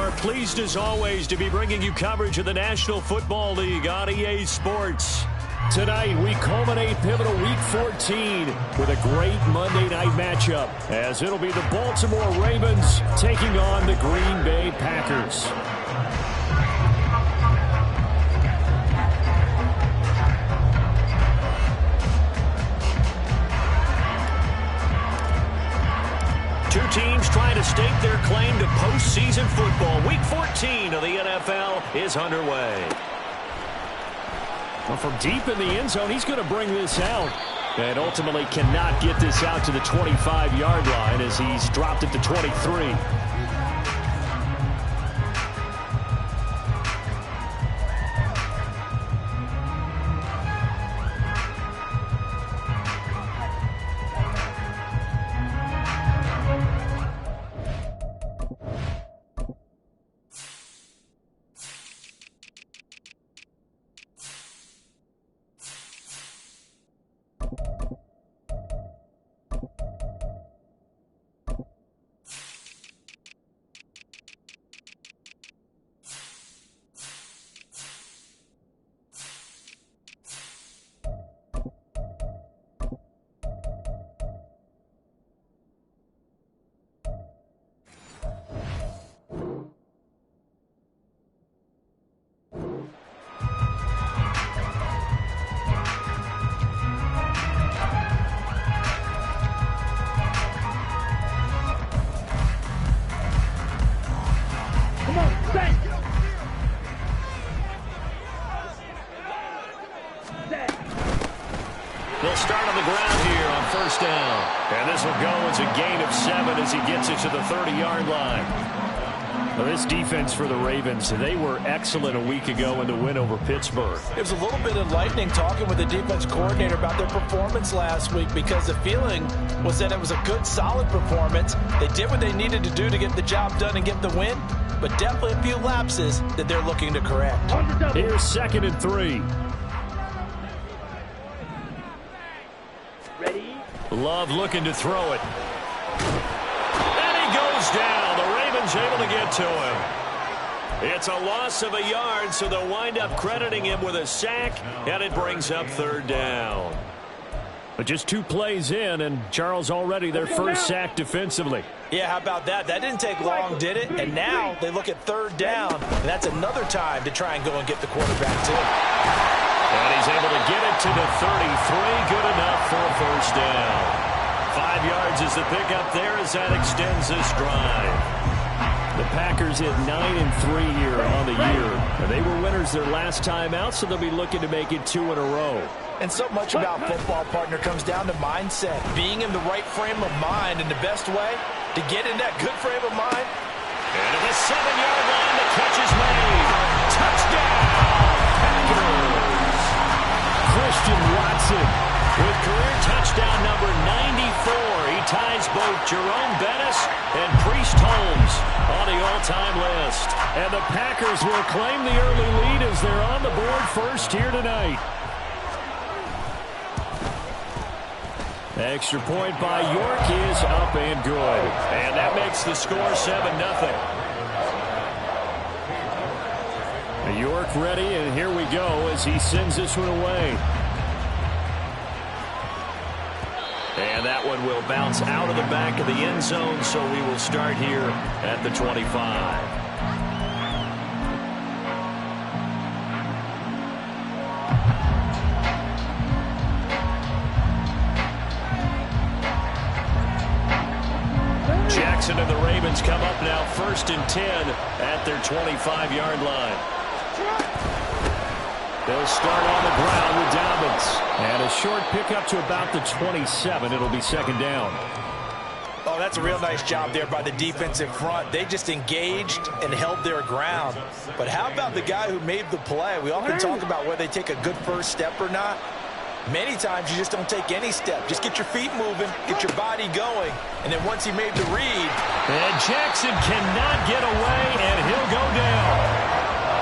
are pleased as always to be bringing you coverage of the National Football League on EA Sports. Tonight, we culminate pivotal Week 14 with a great Monday night matchup, as it'll be the Baltimore Ravens taking on the Green Bay Packers. Two teams trying to stake their claim to postseason football. Week 14 of the NFL is underway. Well, from deep in the end zone, he's going to bring this out. And ultimately cannot get this out to the 25-yard line as he's dropped it to 23. They'll start on the ground here on first down. And this will go as a gain of 7 as he gets it to the 30-yard line. Well, this defense for the Ravens, they were excellent a week ago in the win over Pittsburgh. It was a little bit enlightening talking with the defense coordinator about their performance last week, because the feeling was that it was a good, solid performance. They did what they needed to do to get the job done and get the win, but definitely a few lapses that they're looking to correct. Here's 2nd and 3. Love looking to throw it. And he goes down. The Ravens able to get to him. It's a loss of a yard, so they'll wind up crediting him with a sack, and it brings up 3rd down. But just 2 plays in, and Charles already their first sack defensively. Yeah, how about that? That didn't take long, did it? And now they look at 3rd down, and that's another time to try and go and get the quarterback too. And he's able to get it to the 33. Good enough for a first down. 5 yards is the pickup there as that extends this drive. The Packers hit 9-3 here on the year. And they were winners their last time out, so they'll be looking to make it 2 in a row. And so much about football, partner, comes down to mindset. Being in the right frame of mind, and the best way to get in that good frame of mind. And at the 7-yard line, the catch is made. Touchdown, Packers. Christian Watson with career touchdown number 94. He ties both Jerome Bettis and Priest Holmes on the all-time list. And the Packers will claim the early lead as they're on the board first here tonight. Extra point by York is up and good. And that makes the score 7-0. York ready, and here we go as he sends this one away. And that one will bounce out of the back of the end zone, so we will start here at the 25. Jackson and the Ravens come up now 1st and 10 at their 25-yard line. They'll start on the ground with Dobbins. And a short pickup to about the 27. It'll be 2nd down. Oh, that's a real nice job there by the defensive front. They just engaged and held their ground. But how about the guy who made the play? We often talk about whether they take a good first step or not. Many times you just don't take any step. Just get your feet moving, get your body going, and then once he made the read. And Jackson cannot get away, and he'll go down.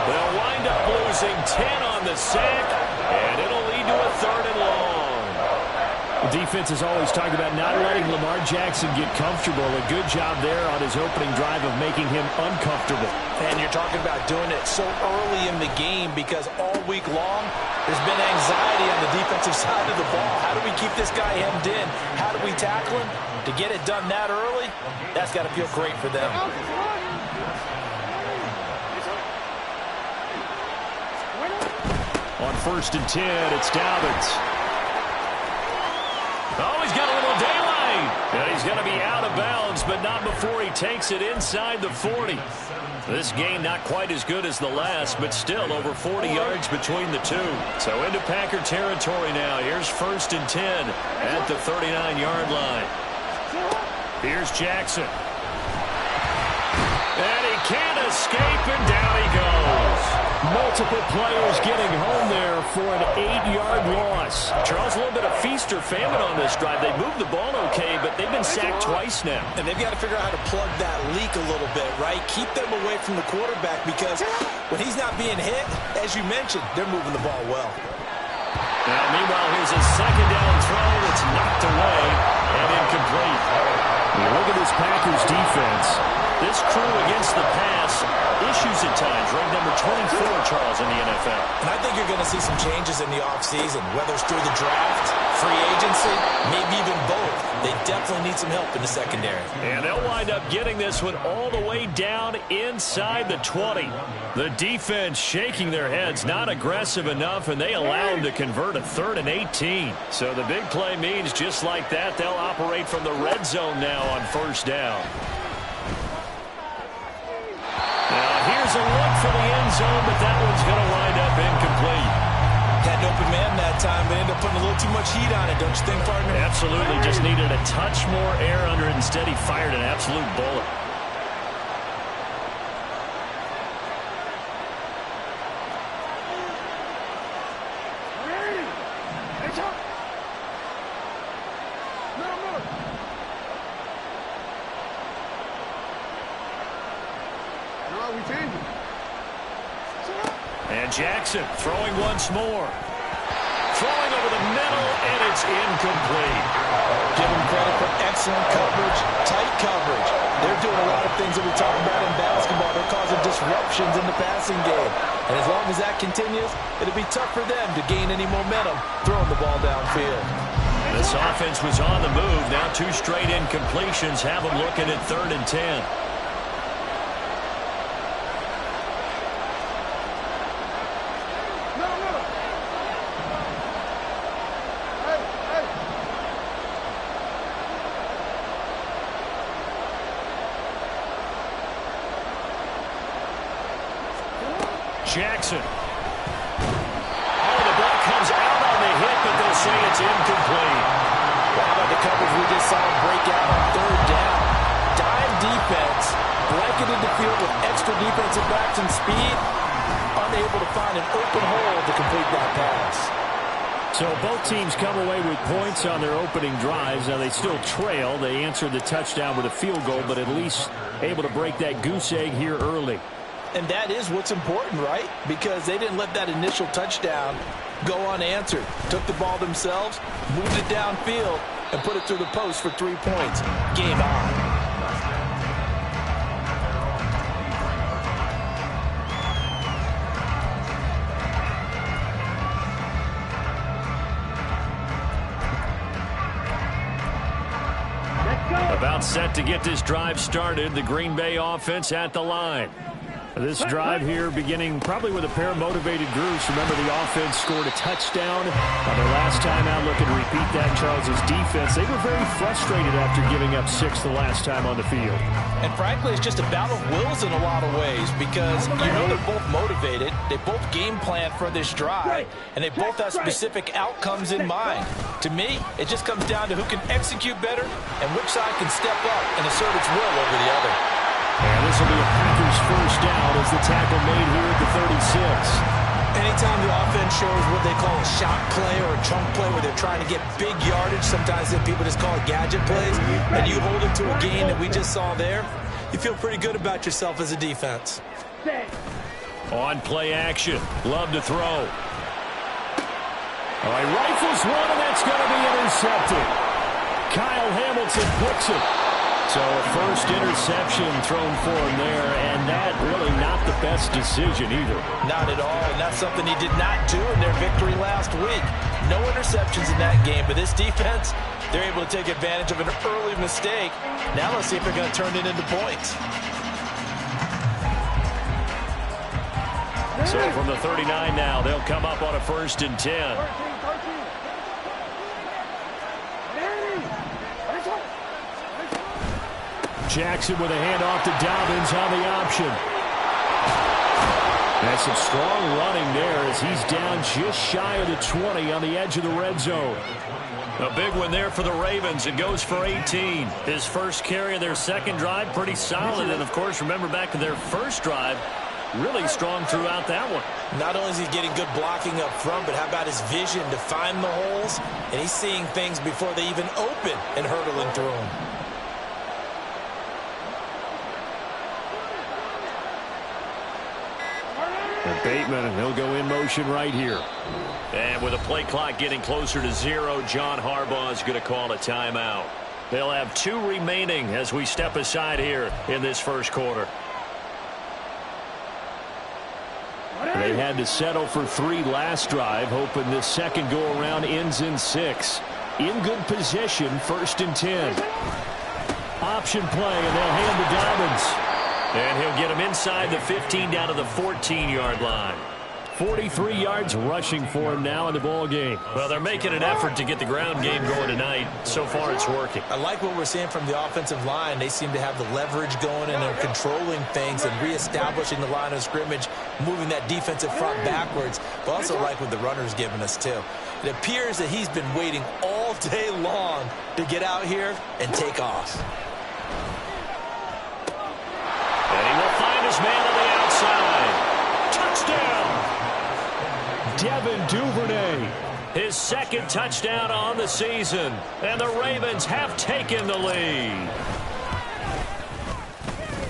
They'll wind up losing 10 on the sack, and it'll lead to a 3rd and long. defense is always talking about not letting Lamar Jackson get comfortable. A good job there on his opening drive of making him uncomfortable. And you're talking about doing it so early in the game because all week long there's been anxiety on the defensive side of the ball. How do we keep this guy hemmed in? How do we tackle him? To get it done that early, that's got to feel great for them. On 1st and 10, it's Dobbins. Oh, he's got a little daylight. And he's going to be out of bounds, but not before he takes it inside the 40. This game not quite as good as the last, but still over 40 yards between the two. So into Packer territory now. Here's 1st and 10 at the 39-yard line. Here's Jackson. And he can't escape, and down he goes. Multiple players getting home there for an 8-yard loss. Charles, a little bit of feast or famine on this drive. They moved the ball okay, but they've been sacked twice now. And they've got to figure out how to plug that leak a little bit, right? Keep them away from the quarterback because when he's not being hit, as you mentioned, they're moving the ball well. Now, meanwhile, here's a 2nd down throw that's knocked away and incomplete. Look at this Packers defense. This crew against the pass, issues at times, ranked number 24, Charles, in the NFL. And I think you're going to see some changes in the offseason, whether it's through the draft, free agency, maybe even both. They definitely need some help in the secondary. And they'll wind up getting this one all the way down inside the 20. The defense shaking their heads, not aggressive enough, and they allow them to convert a 3rd and 18. So the big play means just like that, they'll operate from the red zone now on 1st down. Here's a look for the end zone, but that one's going to wind up incomplete. Had an open man that time, but ended up putting a little too much heat on it, don't you think, partner? Absolutely. Just needed a touch more air under it. Instead, he fired an absolute bullet. And Jackson throwing once more. Throwing over the middle, and it's incomplete. Give him credit for excellent coverage, tight coverage. They're doing a lot of things that we talk about in basketball. They're causing disruptions in the passing game. And as long as that continues, it'll be tough for them to gain any momentum throwing the ball downfield. This offense was on the move. Now 2 straight incompletions have them looking at 3rd and 10. Jackson. Oh, the ball comes out on the hit, but they'll say it's incomplete. How about the coverage we just saw break out on 3rd down? Dime defense, blanketed the field with extra defensive backs and speed, unable to find an open hole to complete that pass. So both teams come away with points on their opening drives. Now they still trail. They answered the touchdown with a field goal, but at least able to break that goose egg here early. And that is what's important, right? Because they didn't let that initial touchdown go unanswered. Took the ball themselves, moved it downfield, and put it through the post for 3 points. Game on. About set to get this drive started. The Green Bay offense at the line. This drive here beginning probably with a pair of motivated groups. Remember, the offense scored a touchdown on their last time out. Looking to repeat that. Charles's defense, they were very frustrated after giving up 6 the last time on the field. And frankly, it's just a battle of wills in a lot of ways because you know they're both motivated. They both game plan for this drive, and they both have specific outcomes in mind. To me, it just comes down to who can execute better and which side can step up and assert its will over the other. And this will be a Packers 1st down as the tackle made here at the 36. Anytime the offense shows what they call a shot play or a chunk play where they're trying to get big yardage, sometimes people just call it gadget plays, and you hold it to a gain that we just saw there, you feel pretty good about yourself as a defense. On play action, Love to throw. All right, rifles one, and that's going to be intercepted. Kyle Hamilton picks it. So a first interception thrown for him there, and that really not the best decision either. Not at all, and that's something he did not do in their victory last week. No interceptions in that game, but this defense, they're able to take advantage of an early mistake. Now let's see if they're going to turn it into points. So from the 39 now, they'll come up on a 1st and 10. Jackson with a handoff to Dobbins on the option. That's some strong running there as he's down just shy of the 20 on the edge of the red zone. A big one there for the Ravens. It goes for 18. His first carry of their second drive, pretty solid. And, of course, remember back to their first drive, really strong throughout that one. Not only is he getting good blocking up front, but how about his vision to find the holes? And he's seeing things before they even open and hurdling through them. And Bateman, and he'll go in motion right here. And with the play clock getting closer to 0, John Harbaugh is going to call a timeout. They'll have 2 remaining as we step aside here in this first quarter. They had to settle for 3 last drive, hoping this second go-around ends in 6. In good position, 1st and 10. Option play, and they'll hand to Dobbins. And he'll get him inside the 15 down to the 14-yard line. 43 yards rushing for him now in the ball game. Well, they're making an effort to get the ground game going tonight. So far, it's working. I like what we're seeing from the offensive line. They seem to have the leverage going, and they're controlling things and reestablishing the line of scrimmage, moving that defensive front backwards. But also like what the runner's giving us, too. It appears that he's been waiting all day long to get out here and take off. And he will find his man on the outside. Touchdown! Devin Duvernay. His second touchdown on the season. And the Ravens have taken the lead.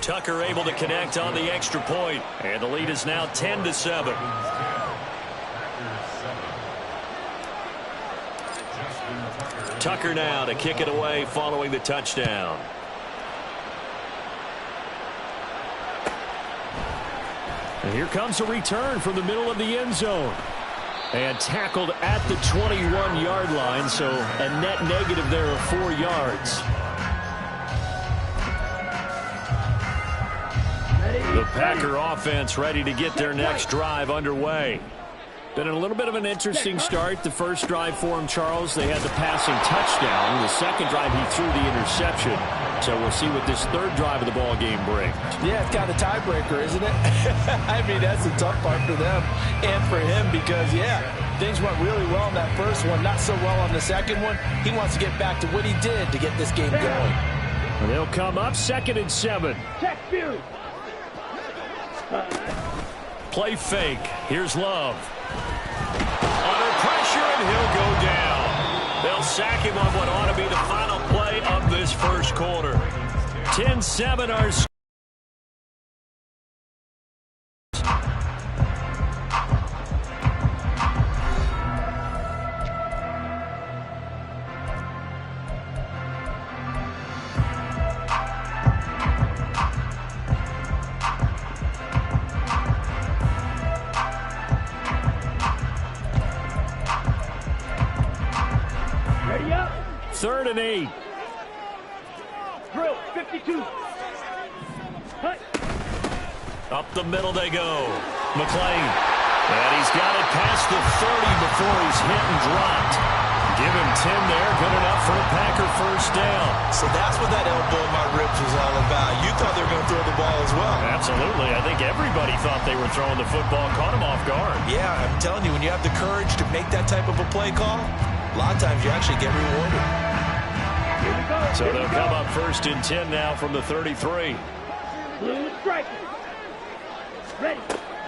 Tucker able to connect on the extra point. And the lead is now 10-7. Tucker now to kick it away following the touchdown. And here comes a return from the middle of the end zone. And tackled at the 21-yard line, so a net negative there of 4 yards. The Packer offense ready to get their next drive underway. Been a little bit of an interesting start. The first drive for him, Charles, they had the passing touchdown. The second drive, he threw the interception. So we'll see what this third drive of the ball game brings. Yeah, it's kind of a tiebreaker, isn't it? I mean, that's the tough part for them and for him because, yeah, things went really well in that first one, not so well on the second one. He wants to get back to what he did to get this game going. And they'll come up 2nd and 7. Play fake. Here's Love. Under pressure, and he'll go down. They'll sack him on what ought to be the final play of this first quarter. 10-7 our score. Third and 8. Drill, 52. Up the middle they go. McClain. And he's got it past the 30 before he's hit and dropped. Give him 10 there. Good enough for a Packer first down. So that's what that elbow in my ribs was all about. You thought they were going to throw the ball as well. Absolutely. I think everybody thought they were throwing the football. Caught him off guard. Yeah, I'm telling you, when you have the courage to make that type of a play call, a lot of times you actually get rewarded. So they'll come up 1st and 10 now from the 33. Ready.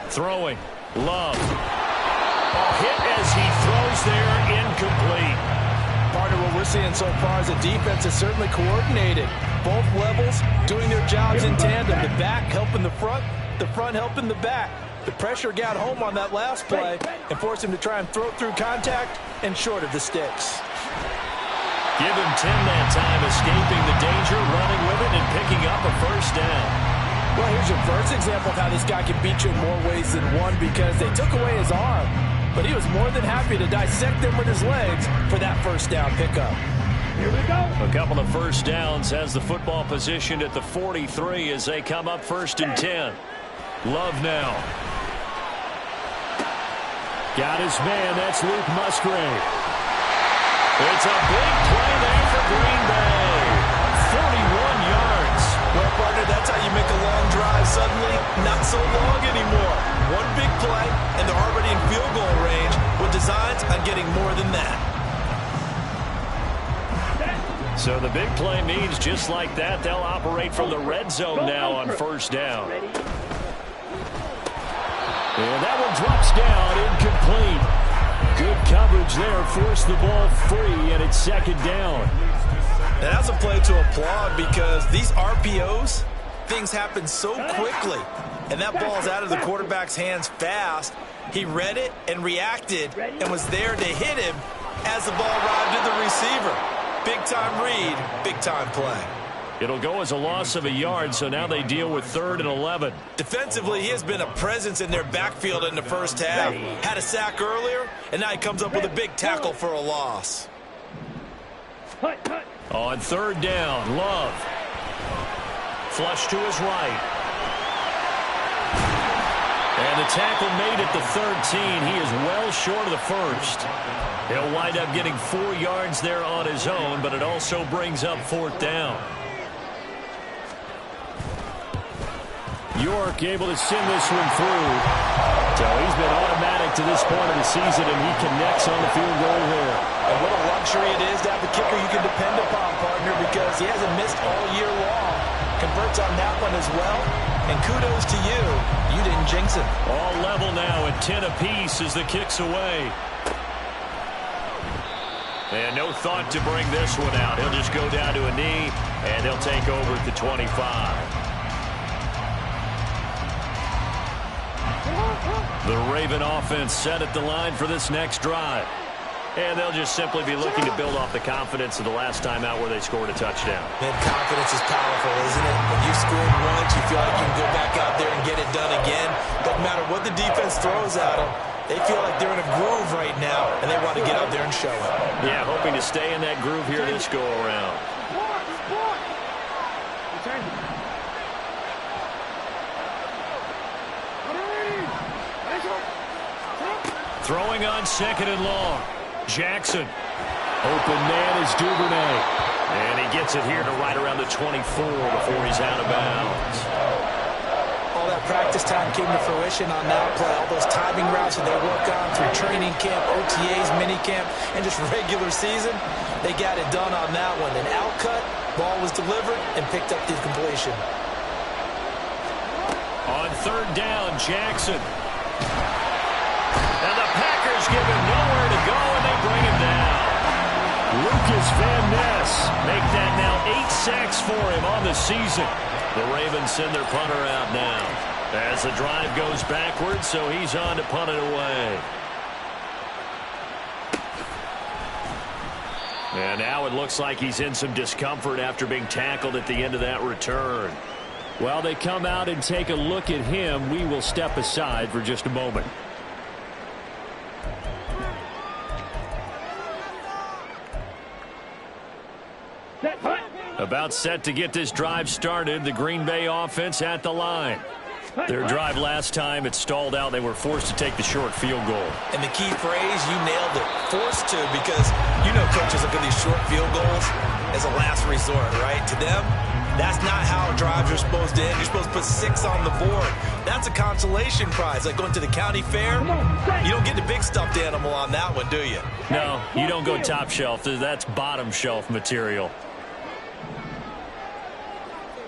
Throwing. Love. Hit as he throws there, incomplete. Partner, what we're seeing so far is the defense is certainly coordinated. Both levels doing their jobs in tandem. The back helping the front helping the back. The pressure got home on that last play and forced him to try and throw through contact and short of the sticks. Give him 10 that time, escaping the danger, running with it, and picking up a first down. Well, here's your first example of how this guy can beat you in more ways than one, because they took away his arm, but he was more than happy to dissect them with his legs for that first down pickup. Here we go. A couple of first downs, has the football positioned at the 43 as they come up 1st and 10. Love now. Got his man, that's Luke Musgrave. It's a big play there for Green Bay. 41 yards. Well, partner, that's how you make a long drive suddenly not so long anymore. One big play, and they're already in field goal range with designs on getting more than that. So the big play means just like that, they'll operate from the red zone now on first down. And that one drops down, incomplete. Good coverage there, forced the ball free, and it's 2nd down. And that's a play to applaud, because these RPOs, things happen so quickly. And that ball's out of the quarterback's hands fast. He read it and reacted and was there to hit him as the ball arrived at the receiver. Big-time read, big-time play. It'll go as a loss of a yard, so now they deal with 3rd and 11. Defensively, he has been a presence in their backfield in the first half. Had a sack earlier, and now he comes up with a big tackle for a loss. On 3rd down, Love. Flush to his right. And the tackle made at the 13. He is well short of the first. He'll wind up getting 4 yards there on his own, but it also brings up 4th down. York able to send this one through. So he's been automatic to this point of the season, and he connects on the field goal there. And what a luxury it is to have a kicker you can depend upon, partner, because he hasn't missed all year long. Converts on that one as well. And kudos to you. You didn't jinx it. All level now at 10 apiece as the kick's away. And no thought to bring this one out. He'll just go down to a knee, and they'll take over at the 25. The Raven offense set at the line for this next drive. And they'll just simply be looking to build off the confidence of the last time out where they scored a touchdown. Man, confidence is powerful, isn't it? When you scored once, you feel like you can go back out there and get it done again. Doesn't matter what the defense throws at them. They feel like they're in a groove right now, and they want to get out there and show it. Yeah, hoping to stay in that groove here this go-around. Throwing on 2nd and long. Jackson. Open man is Duvernay. And he gets it here to right around the 24 before he's out of bounds. All that practice time came to fruition on that play. All those timing routes that they work on through training camp, OTAs, minicamp, and just regular season, they got it done on that one. An outcut, ball was delivered, and picked up the completion. On 3rd down, Jackson. And the Packers give him nowhere to go, and they bring him down. Lucas Van Ness make that now 8 sacks for him on the season. The Ravens send their punter out now as the drive goes backwards, so he's on to punt it away. And now it looks like he's in some discomfort after being tackled at the end of that return. While they come out and take a look at him, we will step aside for just a moment. About set to get this drive started. The Green Bay offense at the line. Their drive last time, it stalled out. They were forced to take the short field goal. And the key phrase, you nailed it. Forced to, because you know coaches look at these short field goals as a last resort, right? To them, that's not how drives are supposed to end. You're supposed to put 6 on the board. That's a consolation prize, like going to the county fair. You don't get the big stuffed animal on that one, do you? No, you don't go top shelf. That's bottom shelf material.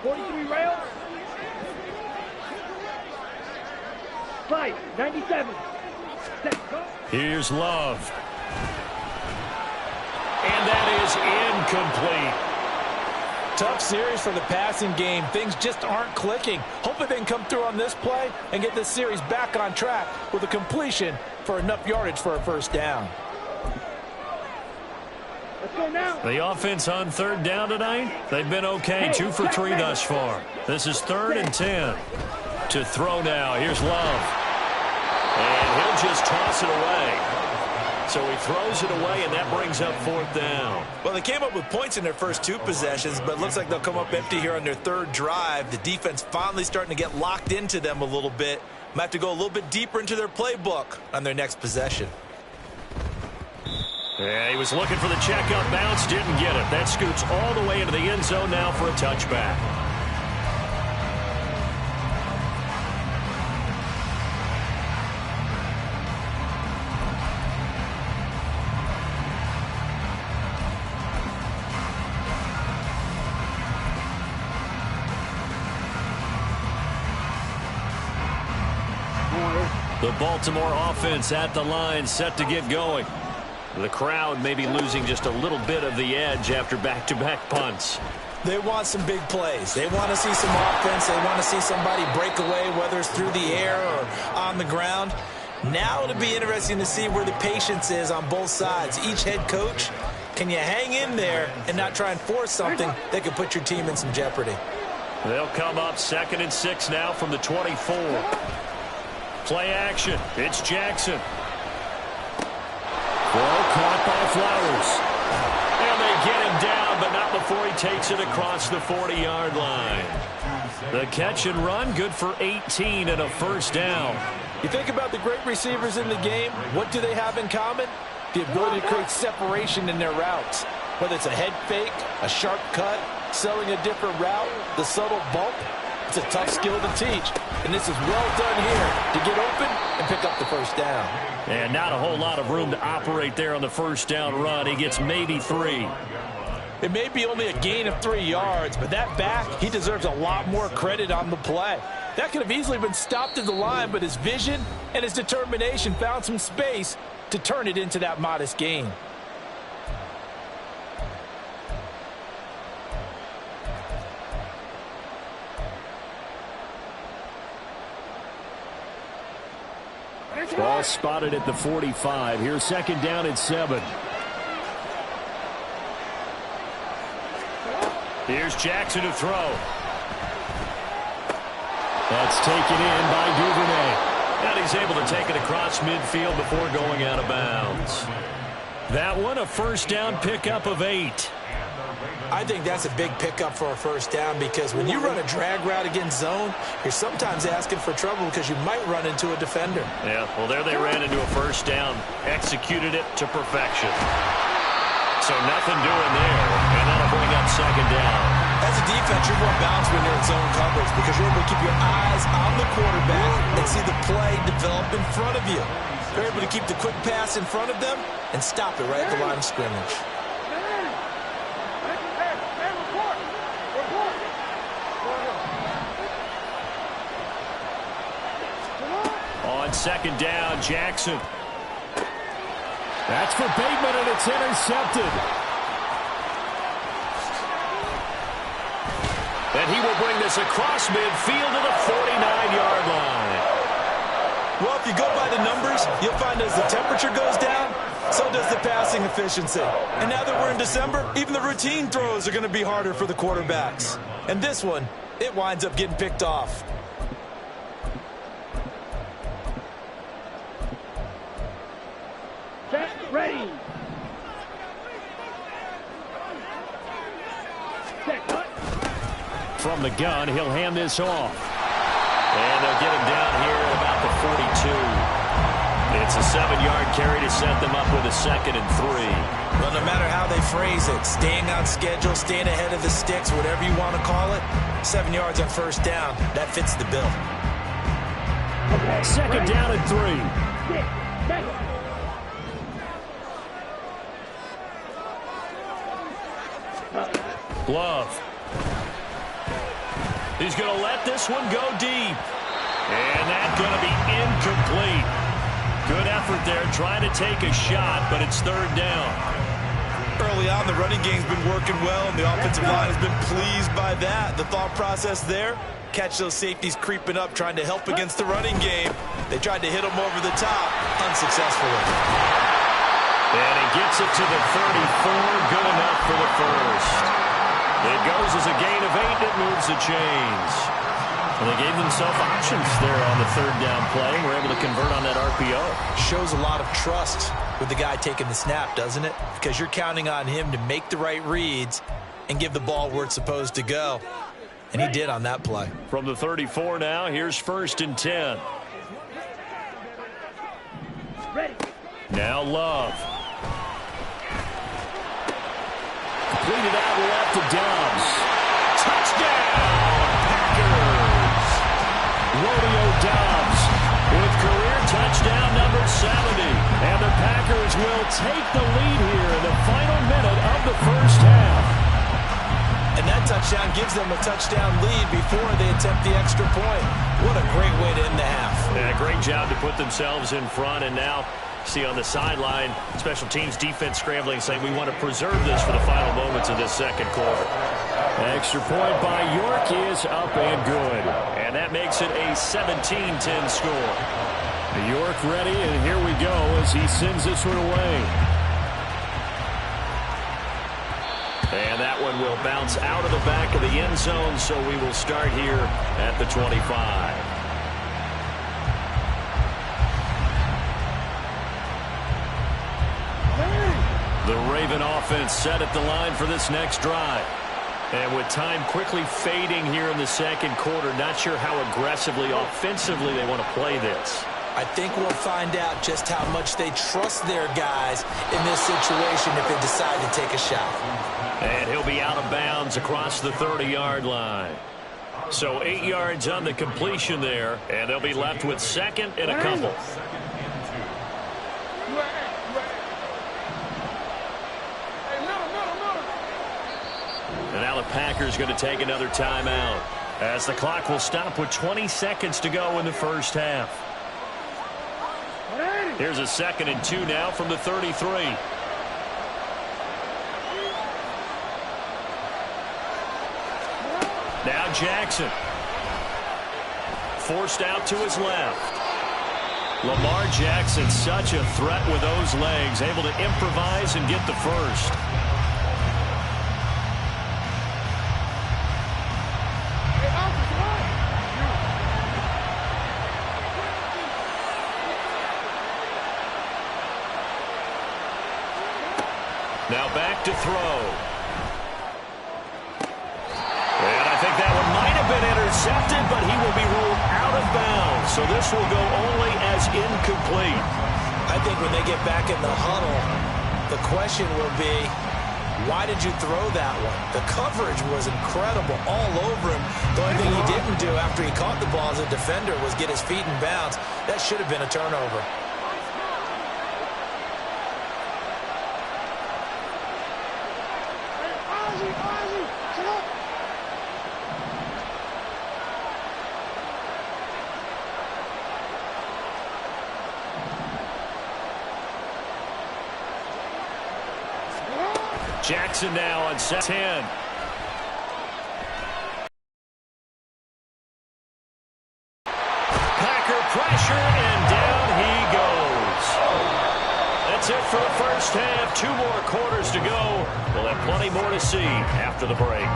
43 rails. Flight 97. Set, go. Here's Love. And that is incomplete. Tough series for the passing game. Things just aren't clicking. Hopefully they can come through on this play and get this series back on track with a completion for enough yardage for a first down. Let's go now. The offense on third down tonight, they've been okay. 2 for 3 thus far. This is 3rd and 10. To throw now. Here's Love. And he'll just toss it away. So he throws it away, and that brings up 4th down. Well, they came up with points in their first 2 possessions, but it looks like they'll come up empty here on their 3rd drive. The defense finally starting to get locked into them a little bit. Might have to go a little bit deeper into their playbook on their next possession. Yeah, he was looking for the check-up bounce, didn't get it. That scoots all the way into the end zone now for a touchback. The Baltimore offense at the line, set to get going. The crowd may be losing just a little bit of the edge after back-to-back punts. They want some big plays. They want to see some offense. They want to see somebody break away, whether it's through the air or on the ground. Now it'll be interesting to see where the patience is on both sides. Each head coach, can you hang in there and not try and force something that could put your team in some jeopardy? They'll come up 2nd and 6 now from the 24. Play action. It's Jackson. Ball caught by Flowers. And they get him down, but not before he takes it across the 40-yard line. The catch and run, good for 18 and a first down. You think about the great receivers in the game, what do they have in common? The ability to create separation in their routes. Whether it's a head fake, a sharp cut, selling a different route, the subtle bump, it's a tough skill to teach. And this is well done here to get open and pick up the first down. And not a whole lot of room to operate there on the first down run. He gets maybe 3. It may be only a gain of 3 yards, but that back, he deserves a lot more credit on the play. That could have easily been stopped at the line, but his vision and his determination found some space to turn it into that modest gain. Ball spotted at the 45. Here's 2nd down and 7. Here's Jackson to throw. That's taken in by Duvernay. And he's able to take it across midfield before going out of bounds. That one, a first down pickup of 8. I think that's a big pickup for a first down because when you run a drag route against zone, you're sometimes asking for trouble because you might run into a defender. Yeah, well, there they ran into a first down, executed it to perfection. So nothing doing there, and that'll bring up 2nd down. As a defense, you're more balanced when you're in zone coverage because you're able to keep your eyes on the quarterback and see the play develop in front of you. You're able to keep the quick pass in front of them and stop it right at the line of scrimmage. On 2nd down, Jackson. That's for Bateman, and it's intercepted. And he will bring this across midfield to the 49-yard line. Well, if you go by the numbers, you'll find as the temperature goes down, so does the passing efficiency. And now that we're in December, even the routine throws are going to be harder for the quarterbacks. And this one, it winds up getting picked off. Set, ready. Set, cut. From the gun, he'll hand this off. And they'll get him down here at about the 42. It's a 7-yard carry to set them up with a 2nd and 3. Well, no matter how they phrase it, staying on schedule, staying ahead of the sticks, whatever you want to call it, 7 yards on first down, that fits the bill. Okay, 2nd down and 3. 6, 7. Love. He's going to let this one go deep. And that's going to be incomplete. Good effort there trying to take a shot, but it's 3rd down. Early on, the running game's been working well, and the offensive line has been pleased by that. The thought process there, catch those safeties creeping up, trying to help against the running game. They tried to hit them over the top, unsuccessfully. And he gets it to the 34, good enough for the first. It goes as a gain of 8, it moves the chains. And they gave themselves options there on the third down play. We're able to convert on that RPO. Shows a lot of trust with the guy taking the snap, doesn't it? Because you're counting on him to make the right reads and give the ball where it's supposed to go. And he did on that play. From the 34 now, here's 1st and 10. Ready. Now Love. Completed out left to Dobbs. Touchdown, Packers! Rodeo Dobbs with career touchdown number 70. And the Packers will take the lead here in the final minute of the first half. And that touchdown gives them a touchdown lead before they attempt the extra point. What a great way to end the half. Yeah, great job to put themselves in front, and now see on the sideline, special teams defense scrambling, saying we want to preserve this for the final moments of this second quarter. Extra point by York is up and good. And that makes it a 17-10 score. York ready, and here we go as he sends this one away. And that one will bounce out of the back of the end zone, so we will start here at the 25. The Raven offense set at the line for this next drive. And with time quickly fading here in the second quarter, not sure how aggressively, offensively they want to play this. I think we'll find out just how much they trust their guys in this situation if they decide to take a shot. And he'll be out of bounds across the 30-yard line. So 8 yards on the completion there, and they'll be left with 2nd and a couple. And now the Packers going to take another timeout as the clock will stop with 20 seconds to go in the first half. Here's a 2nd and 2 now from the 33. Now Jackson. Forced out to his left. Lamar Jackson, such a threat with those legs, able to improvise and get the first. Now back to throw. And I think that one might have been intercepted, but he will be ruled out of bounds. So this will go only as incomplete. I think when they get back in the huddle, the question will be, why did you throw that one? The coverage was incredible all over him. The only thing he didn't do after he caught the ball as a defender was get his feet in bounds. That should have been a turnover. Jackson now on 10. Packer pressure, and down he goes. That's it for the first half. 2 more quarters to go. We'll have plenty more to see after the break.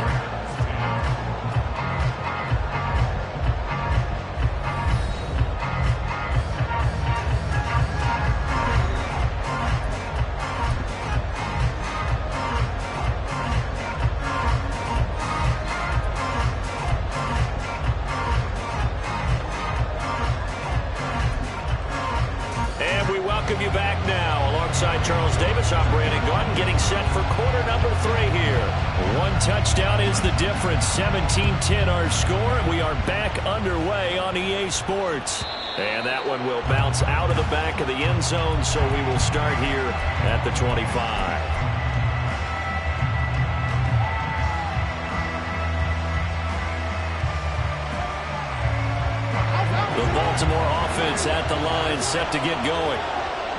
You back now alongside Charles Davis. I'm Brandon Gaudin, getting set for quarter number 3 here. 1 touchdown is the difference. 17-10 our score. We are back underway on EA Sports. And that one will bounce out of the back of the end zone, so we will start here at the 25. The Baltimore offense at the line, set to get going.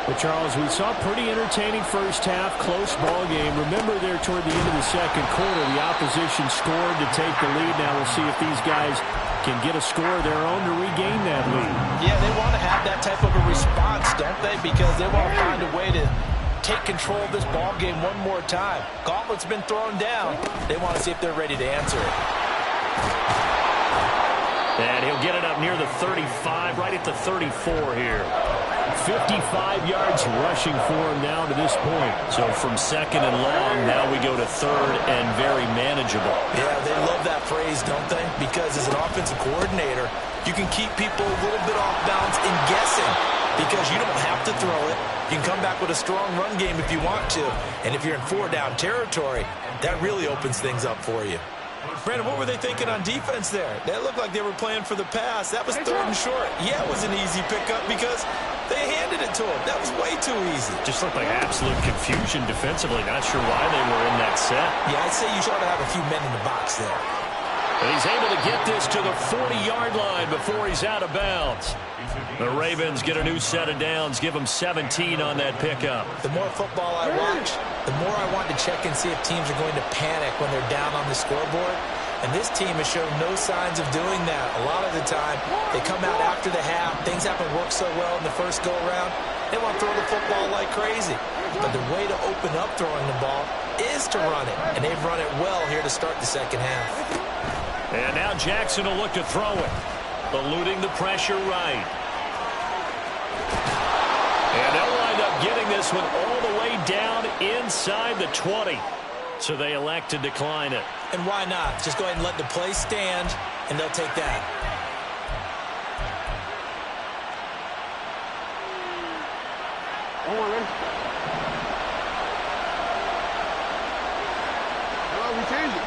But, Charles, we saw a pretty entertaining first half, close ball game. Remember there toward the end of the second quarter, the opposition scored to take the lead. Now we'll see if these guys can get a score of their own to regain that lead. Yeah, they want to have that type of a response, don't they? Because they want to find a way to take control of this ball game one more time. Gauntlet's been thrown down. They want to see if they're ready to answer it. And he'll get it up near the 35, right at the 34 here. 55 yards rushing for him now to this point. So from second and long, now we go to third and very manageable. Yeah, they love that phrase, don't they? Because as an offensive coordinator, you can keep people a little bit off balance and guessing because you don't have to throw it. You can come back with a strong run game if you want to. And if you're in four-down territory, that really opens things up for you. Brandon, what were they thinking on defense there? That looked like they were playing for the pass. That was third and short. Yeah, it was an easy pickup because they handed it to him. That was way too easy. Just looked like absolute confusion defensively. Not sure why they were in that set. Yeah, I'd say you ought to have a few men in the box there. And he's able to get this to the 40-yard line before he's out of bounds. The Ravens get a new set of downs, give them 17 on that pickup. The more football I watch, the more I want to check and see if teams are going to panic when they're down on the scoreboard. And this team has shown no signs of doing that. A lot of the time, they come out after the half. Things haven't worked so well in the first go-around. They want to throw the football like crazy. But the way to open up throwing the ball is to run it. And they've run it well here to start the second half. And now Jackson will look to throw it. Eluding the pressure right. And they'll wind up getting this one all the way down inside the 20. So they elect to decline it. And why not? Just go ahead and let the play stand, and they'll take that. We change it.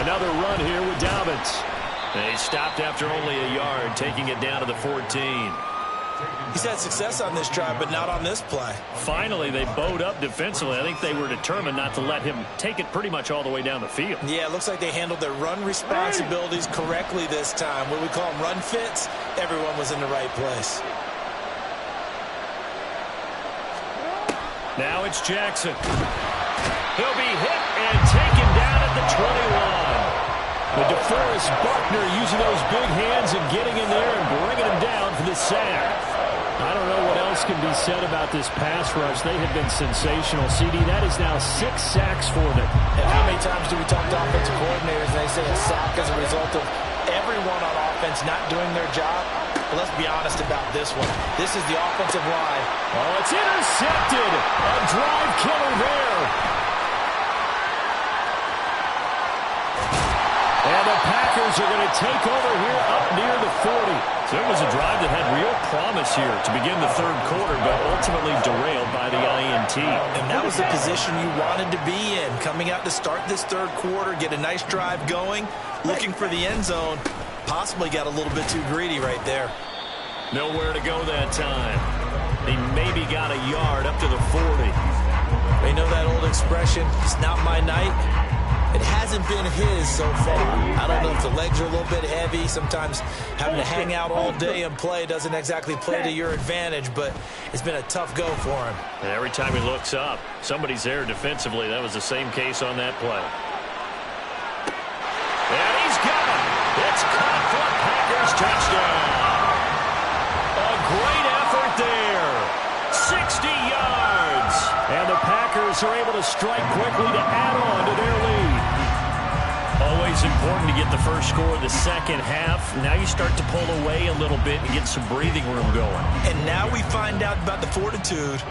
Another run here with Dobbins. They stopped after only a yard, taking it down to the 14. He's had success on this drive, but not on this play. Finally, they bowed up defensively. I think they were determined not to let him take it pretty much all the way down the field. Yeah, it looks like they handled their run responsibilities correctly this time. What we call them run fits, everyone was in the right place. Now it's Jackson. He'll be hit and taken down at the 21. But DeForest Buckner using those big hands and getting in there and bringing him down for the sack. I don't know what else can be said about this pass rush. They have been sensational. CD, that is now 6 sacks for them. And how many times do we talk to offensive coordinators and they say a sack as a result of everyone on offense not doing their job? Well, let's be honest about this one. This is the offensive line. Oh, it's intercepted. A drive killer there. And the Packers are going to take over here up near the 40. So it was a drive that had real promise here to begin the third quarter, but ultimately derailed by the INT. And that was the position you wanted to be in. Coming out to start this third quarter, get a nice drive going, looking for the end zone. Possibly got a little bit too greedy right there. Nowhere to go that time. He maybe got a yard up to the 40. They know that old expression, it's not my night. It hasn't been his so far. I don't know if the legs are a little bit heavy. Sometimes having to hang out all day and play doesn't exactly play to your advantage, but it's been a tough go for him. And every time he looks up, somebody's there defensively. That was the same case on that play. And he's got it. It's caught for a Packers touchdown. A great effort there. 60 yards. And the Packers are able to strike quickly to add on to their lead. Always important to get the first score of the second half. Now you start to pull away a little bit and get some breathing room going. And now we find out about the fortitude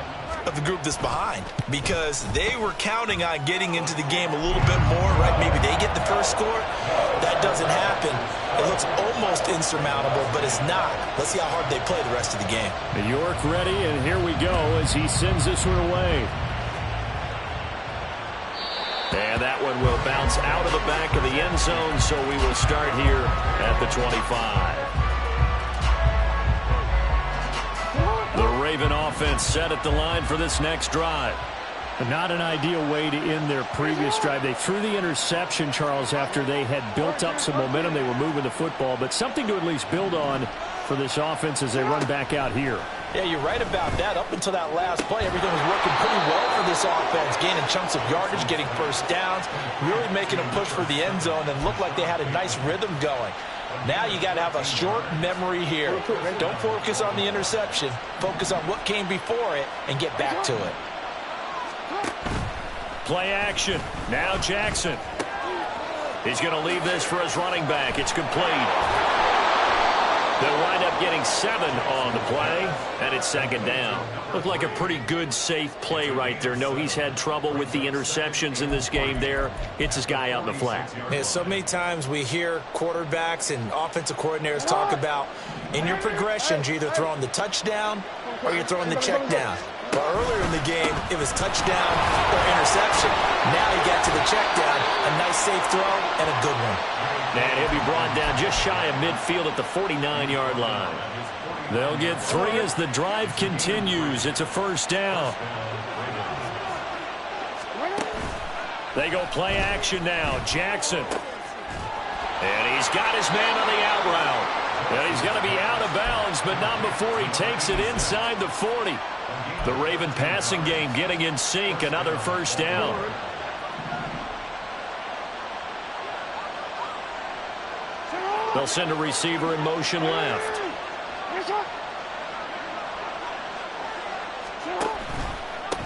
of the group that's behind, because they were counting on getting into the game a little bit more, right? Maybe they get the first score. That doesn't happen. It looks almost insurmountable, but it's not. Let's see how hard they play the rest of the game. York ready, and here we go as he sends this one away. And that one will bounce out of the back of the end zone, so we will start here at the 25. The Raven offense set at the line for this next drive. Not an ideal way to end their previous drive. They threw the interception, Charles, after they had built up some momentum. They were moving the football, but something to at least build on for this offense as they run back out here. Yeah, you're right about that. Up until that last play, everything was working pretty well for this offense, gaining chunks of yardage, getting first downs, really making a push for the end zone, and looked like they had a nice rhythm going. Now you got to have a short memory here. Don't focus on the interception. Focus on what came before it and get back to it. Play action. Now Jackson. He's going to leave this for his running back. It's complete. They'll wind up getting 7 on the play, and it's second down. Looked like a pretty good, safe play right there. No, he's had trouble with the interceptions in this game there. Hits his guy out in the flat. Yeah, so many times we hear quarterbacks and offensive coordinators talk about in your progressions, you're either throwing the touchdown or you're throwing the check down. But earlier in the game, it was touchdown or interception. Now he got to the check down, a nice safe throw, and a good one. And he'll be brought down just shy of midfield at the 49-yard line. They'll get 3 as the drive continues. It's a first down. They go play action now. Jackson. And he's got his man on the out route. And he's going to be out of bounds, but not before he takes it inside the 40. The Raven passing game getting in sync. Another first down. They'll send a receiver in motion left.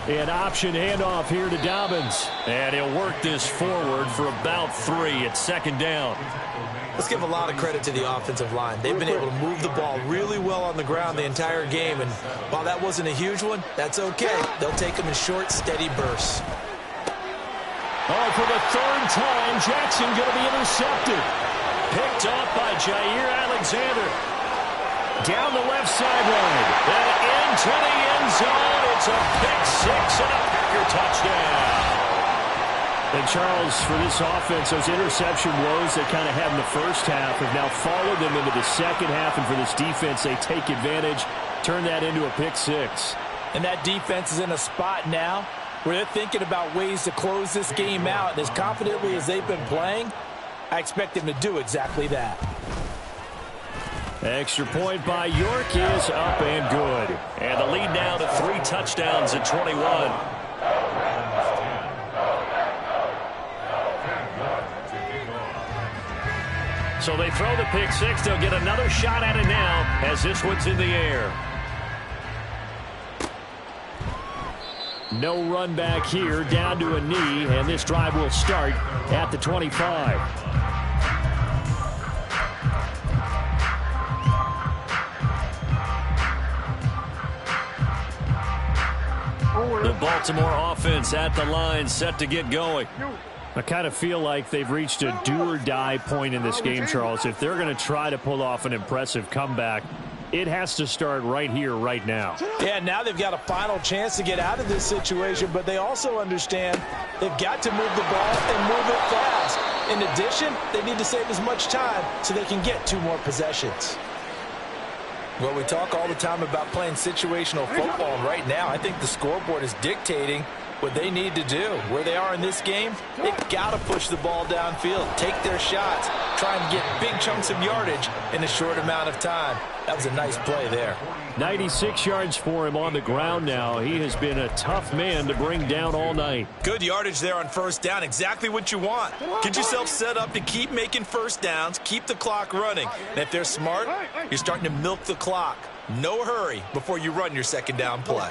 An option handoff here to Dobbins. And he'll work this forward for about 3. It's second down. Let's give a lot of credit to the offensive line. They've been able to move the ball really well on the ground the entire game. And while that wasn't a huge one, that's okay. They'll take them in short, steady bursts. Oh, for the 3rd time, Jackson going to be intercepted. Picked up by Jair Alexander. Down the left sideline. And into the end zone. It's a pick-6 and a Packer touchdown. And Charles, for this offense, those interception woes that kind of had in the first half have now followed them into the second half. And for this defense, they take advantage, turn that into a pick-6. And that defense is in a spot now where they're thinking about ways to close this game out. And as confidently as they've been playing, I expect them to do exactly that. Extra point by York is up and good. And the lead now to 3 touchdowns at 21. So they throw the pick-6. They'll get another shot at it now as this one's in the air. No run back here, down to a knee, and this drive will start at the 25. The Baltimore offense at the line, set to get going. I kind of feel like they've reached a do-or-die point in this game, Charles. If they're going to try to pull off an impressive comeback, it has to start right here, right now. Yeah, now they've got a final chance to get out of this situation, but they also understand they've got to move the ball and move it fast. In addition, they need to save as much time so they can get 2 more possessions. Well, we talk all the time about playing situational football, and right now I think the scoreboard is dictating what they need to do. Where they are in this game, they've got to push the ball downfield, take their shots, try and get big chunks of yardage in a short amount of time. That was a nice play there. 96 yards for him on the ground now. He has been a tough man to bring down all night. Good yardage there on first down. Exactly what you want. Get yourself set up to keep making first downs, keep the clock running. And if they're smart, you're starting to milk the clock. No hurry before you run your second down play.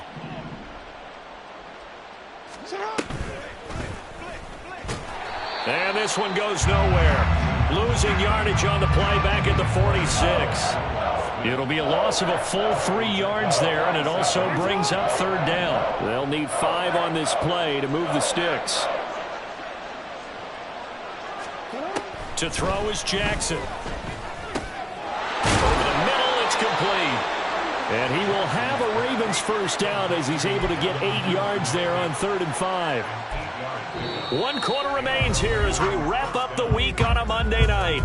And this one goes nowhere. Losing yardage on the play back at the 46. It'll be a loss of a full 3 yards there, and it also brings up third down. They'll need 5 on this play to move the sticks. To throw is Jackson. Over the middle, it's complete. And he will have a Ravens first down as he's able to get 8 yards there on 3rd and 5. 1 quarter remains here as we wrap up the week on a Monday night.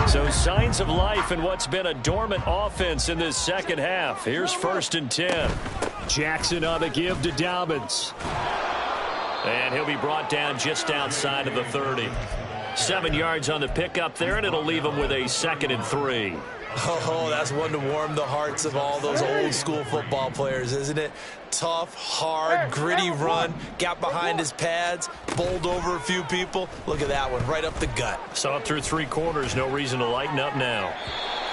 So signs of life in what's been a dormant offense in this second half. Here's 1st and 10. Jackson on the give to Dobbins. And he'll be brought down just outside of the 30. 7 yards on the pickup there, and it'll leave him with a 2nd and 3. Oh, that's one to warm the hearts of all those old-school football players, isn't it? Tough, hard, gritty run, got behind his pads, bowled over a few people. Look at that one, right up the gut. So up through 3 quarters, no reason to lighten up now.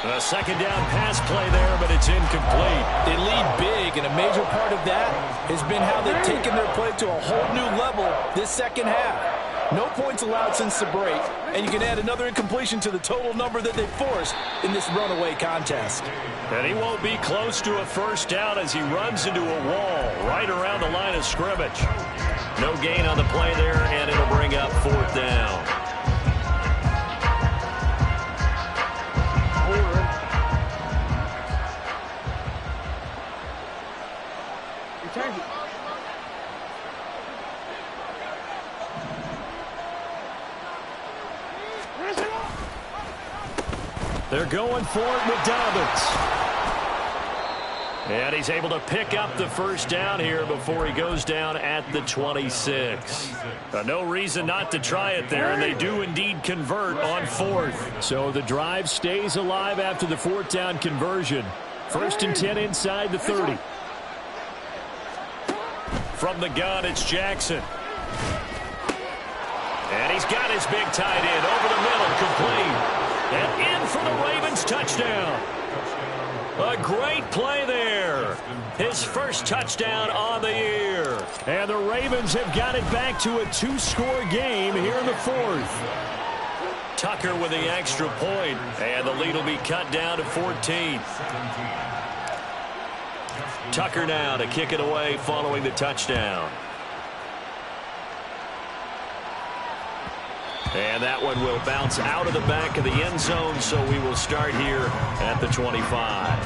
A 2nd down pass play there, but it's incomplete. They lead big, and a major part of that has been how they've taken their play to a whole new level this second half. No points allowed since the break, and you can add another incompletion to the total number that they forced in this runaway contest. And he won't be close to a 1st down as he runs into a wall right around the line of scrimmage. No gain on the play there, and it'll bring up 4th down. They're going for it with Dobbins. And he's able to pick up the 1st down here before he goes down at the 26. No reason not to try it there, and they do indeed convert on 4th. So the drive stays alive after the 4th down conversion. 1st and 10 inside the 30. From the gun, it's Jackson. And he's got his big tight end over the middle, complete. And in for the Ravens touchdown. A great play there. His 1st touchdown on the year. And the Ravens have got it back to a 2-score game here in the 4th. Tucker with the extra point, and the lead will be cut down to 14. Tucker now to kick it away following the touchdown. And that one will bounce out of the back of the end zone, so we will start here at the 25.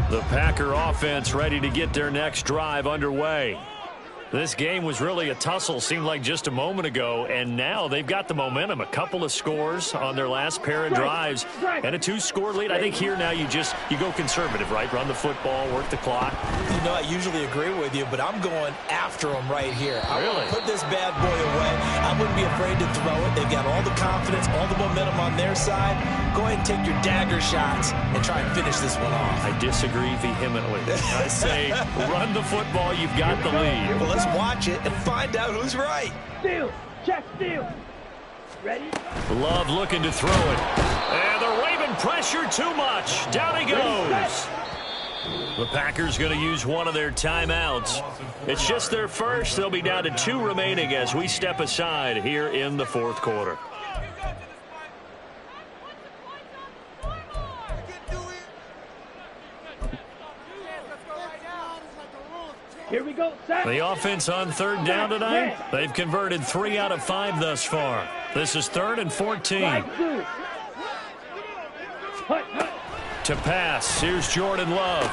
The Packer offense ready to get their next drive underway. This game was really a tussle, seemed like just a moment ago, and now they've got the momentum. A couple of scores on their last pair of drives and a 2-score lead. I think here now you go conservative, right? Run the football, work the clock. You know, I usually agree with you, but I'm going after them right here. I want to put this bad boy away. I wouldn't be afraid to throw it. They've got all the confidence, all the momentum on their side. Go ahead and take your dagger shots and try and finish this one off. I disagree vehemently. I say run the football. You've got the lead. Well, let's watch it and find out who's right. Steal. Check steal. Ready? Love looking to throw it. And the Raven pressure too much. Down he goes. The Packers going to use one of their timeouts. It's just their first. They'll be down to 2 remaining as we step aside here in the 4th quarter. Here we go. Set. The offense on 3rd down tonight. They've converted 3 out of 5 thus far. This is 3rd and 14. To pass. Here's Jordan Love.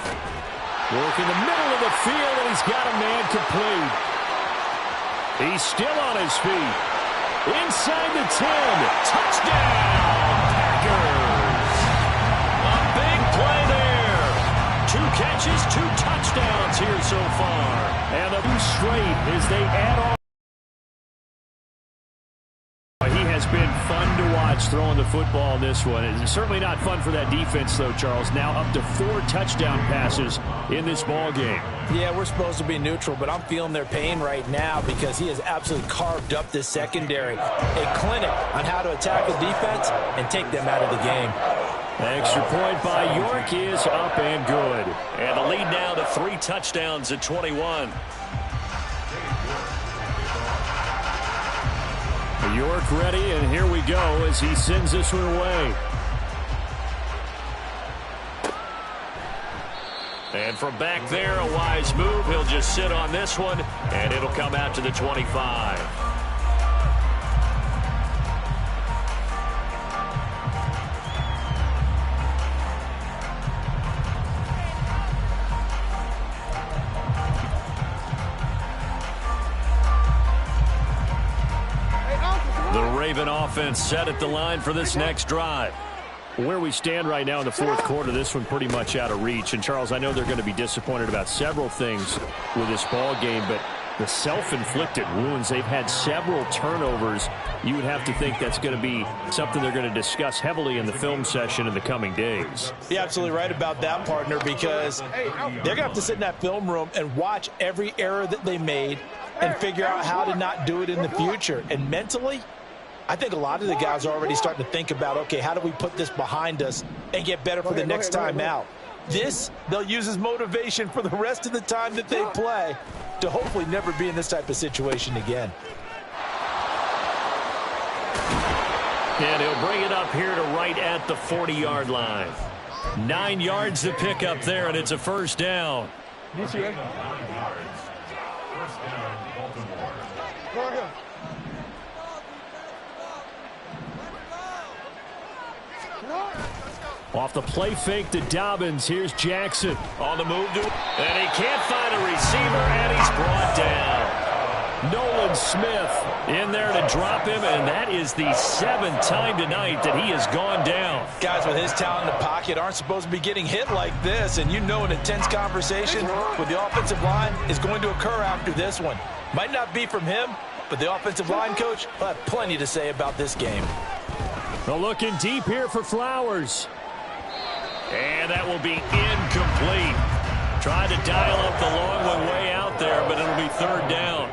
Working the middle of the field, and he's got a man complete. He's still on his feet. Inside the 10. Touchdown, Packers. A big play there. 2 catches, 2 touchdowns here so far. And a 2 straight as they add on. He has been fun to watch throwing the football in this one. It's certainly not fun for that defense, though, Charles. Now up to 4 touchdown passes in this ball game. Yeah, we're supposed to be neutral, but I'm feeling their pain right now because he has absolutely carved up this secondary. A clinic on how to attack a defense and take them out of the game. Extra point by York is up and good. And the lead now to 3 touchdowns at 21. York ready, and here we go as he sends this one away. And from back there, a wise move. He'll just sit on this one, and it'll come out to the 25. The Raven offense set at the line for this next drive. Where we stand right now in the fourth quarter, this one pretty much out of reach. And, Charles, I know they're going to be disappointed about several things with this ball game, but the self-inflicted wounds, they've had several turnovers. You would have to think that's going to be something they're going to discuss heavily in the film session in the coming days. You're absolutely right about that, partner, because they're going to have to sit in that film room and watch every error that they made and figure out how to not do it in the future. And mentally, I think a lot of the guys are already starting to think about, okay, how do we put this behind us and get better for the next time out? This, they'll use as motivation for the rest of the time that they play to hopefully never be in this type of situation again. And he'll bring it up here to right at the 40-yard line. 9 yards to pick up there, and it's a first down. Off the play fake to Dobbins. Here's Jackson on the move to, and he can't find a receiver, and he's brought down. Nolan Smith in there to drop him, and that is the 7th time tonight that he has gone down. Guys with his talent in the pocket aren't supposed to be getting hit like this, and you know an intense conversation with the offensive line is going to occur after this one. Might not be from him, but the offensive line coach will have plenty to say about this game. Well, looking deep here for Flowers. And that will be incomplete. Tried to dial up the long one way out there, but it'll be third down.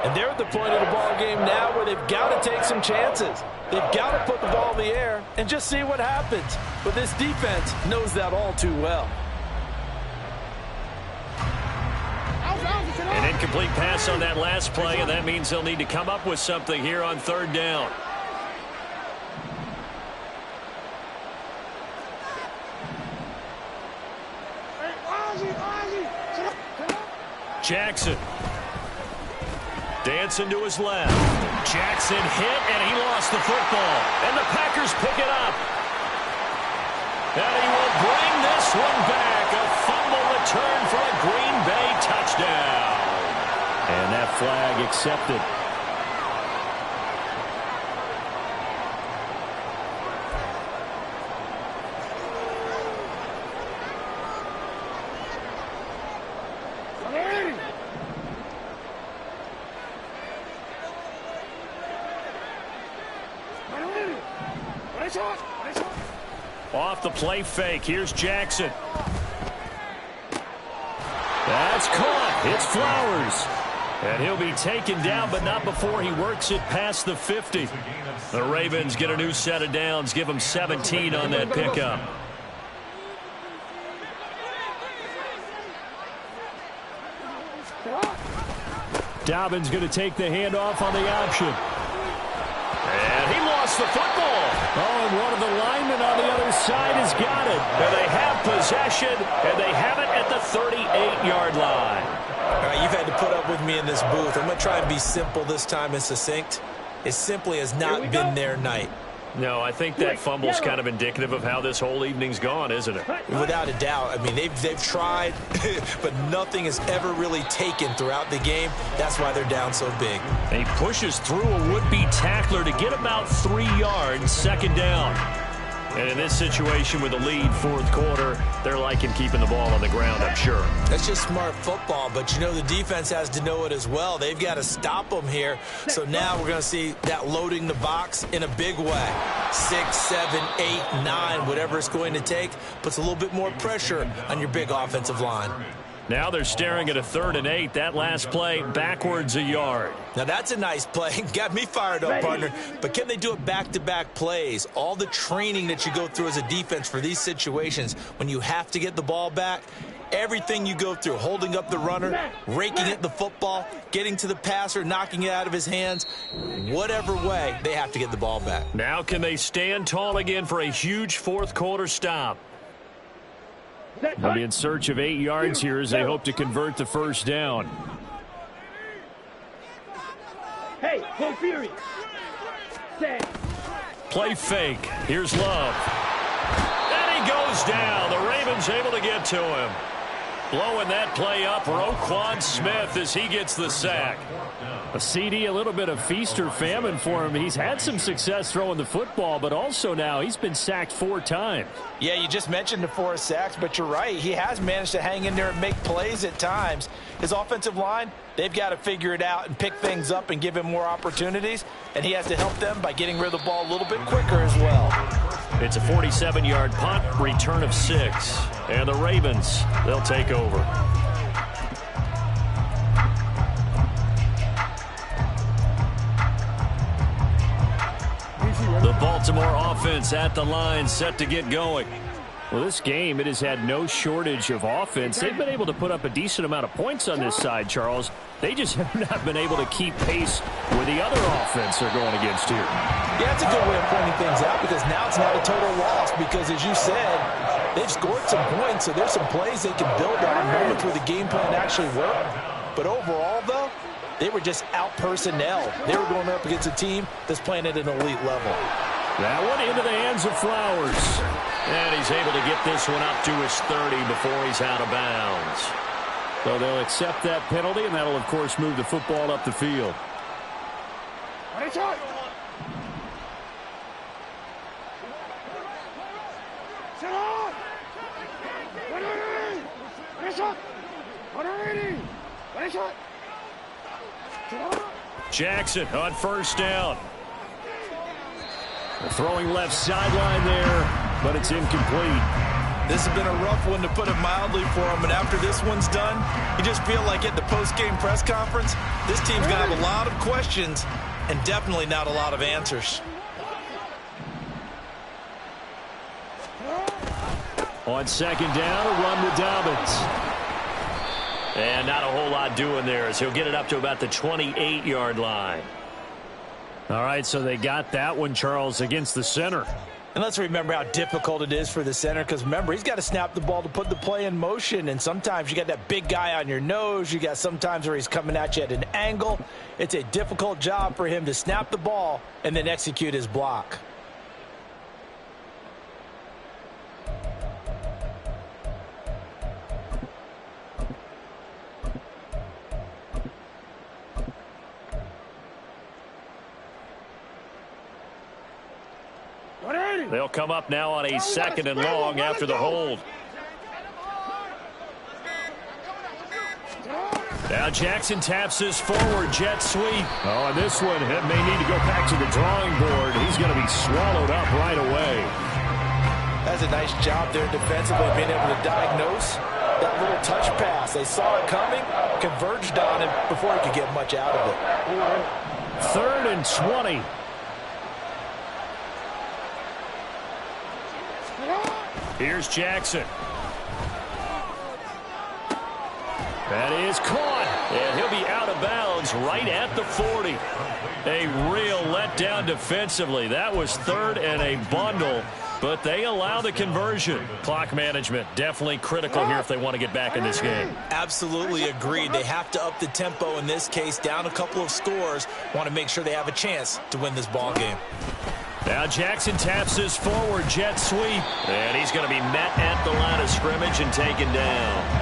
And they're at the point of the ball game now where they've got to take some chances. They've got to put the ball in the air and just see what happens. But this defense knows that all too well. An incomplete pass on that last play, and that means they'll need to come up with something here on third down. Jackson. Dancing to his left. Jackson hit, and he lost the football. And the Packers pick it up. And he will bring this one back. A fumble return for a Green Bay touchdown. And that flag accepted. Off the play fake. Here's Jackson. That's caught. It's Flowers. And he'll be taken down, but not before he works it past the 50. The Ravens get a new set of downs. Give them 17 on that pickup. Dobbins going to take the handoff on the option. And he lost the football. Oh, and one of the linemen on the other side has got it. And they have possession, and they have it at the 38-yard line. All right, you've had to put up with me in this booth. I'm going to try and be simple this time and succinct. It simply has not been their night. No, I think that fumble's kind of indicative of how this whole evening's gone, isn't it? Without a doubt. I mean, they've tried, but nothing has ever really taken throughout the game. That's why they're down so big. And he pushes through a would-be tackler to get about 3 yards, second down. And in this situation with a lead, fourth quarter, they're liking keeping the ball on the ground, I'm sure. That's just smart football, but you know the defense has to know it as well. They've got to stop them here. So now we're going to see that loading the box in a big way. 6, 7, 8, 9, whatever it's going to take, puts a little bit more pressure on your big offensive line. Now they're staring at a 3rd and 8. That last play, backwards a yard. Now that's a nice play. Got me fired up, partner. But can they do it back-to-back plays? All the training that you go through as a defense for these situations, when you have to get the ball back, everything you go through, holding up the runner, raking at the football, getting to the passer, knocking it out of his hands, whatever way, they have to get the ball back. Now can they stand tall again for a huge fourth quarter stop? They'll be in search of 8 yards here as they hope to convert the first down. Hey, go Fury. Play fake. Here's Love. And he goes down. The Ravens able to get to him. Blowing that play up, Roquan Smith, as he gets the sack. A CD, a little bit of feast or famine for him. He's had some success throwing the football, but also now he's been sacked 4 times. Yeah, you just mentioned the 4 sacks, but you're right. He has managed to hang in there and make plays at times. His offensive line, they've got to figure it out and pick things up and give him more opportunities, and he has to help them by getting rid of the ball a little bit quicker as well. It's a 47-yard punt, return of 6. And the Ravens, they'll take over. The Baltimore offense at the line, set to get going. Well, this game, it has had no shortage of offense. They've been able to put up a decent amount of points on this side, Charles. They just have not been able to keep pace with the other offense they're going against here. Yeah, that's a good way of pointing things out, because now it's not a total loss, because as you said, they've scored some points, so there's some plays they can build on, moments where the game plan actually worked. But overall, though, they were just out-personnel. They were going up against a team that's playing at an elite level. That one into the hands of Flowers. And he's able to get this one up to his 30 before he's out of bounds. So they'll accept that penalty, and that'll, of course, move the football up the field. Jackson on first down. Throwing left sideline there, but it's incomplete. This has been a rough one, to put it mildly, for him. And after this one's done, you just feel like at the post-game press conference, this team's going to have a lot of questions and definitely not a lot of answers. On second down, a run with Dobbins. And not a whole lot doing there, as he'll get it up to about the 28-yard line. All right, so they got that one, Charles, against the center. And let's remember how difficult it is for the center, because remember, he's got to snap the ball to put the play in motion, and sometimes you got that big guy on your nose. You got sometimes where he's coming at you at an angle. It's a difficult job for him to snap the ball and then execute his block. They'll come up now on a second and long after the hold. Now Jackson taps his forward jet sweep. Oh, and this one may need to go back to the drawing board. He's going to be swallowed up right away. That's a nice job there defensively, being able to diagnose that little touch pass. They saw it coming, converged on it before he could get much out of it. 3rd and 20. Here's Jackson. That is caught. And he'll be out of bounds right at the 40. A real letdown defensively. That was 3rd and a bundle, but they allow the conversion. Clock management definitely critical here if they want to get back in this game. Absolutely agreed. They have to up the tempo in this case, down a couple of scores. Want to make sure they have a chance to win this ball game. Now Jackson taps his forward jet sweep. And he's going to be met at the line of scrimmage and taken down.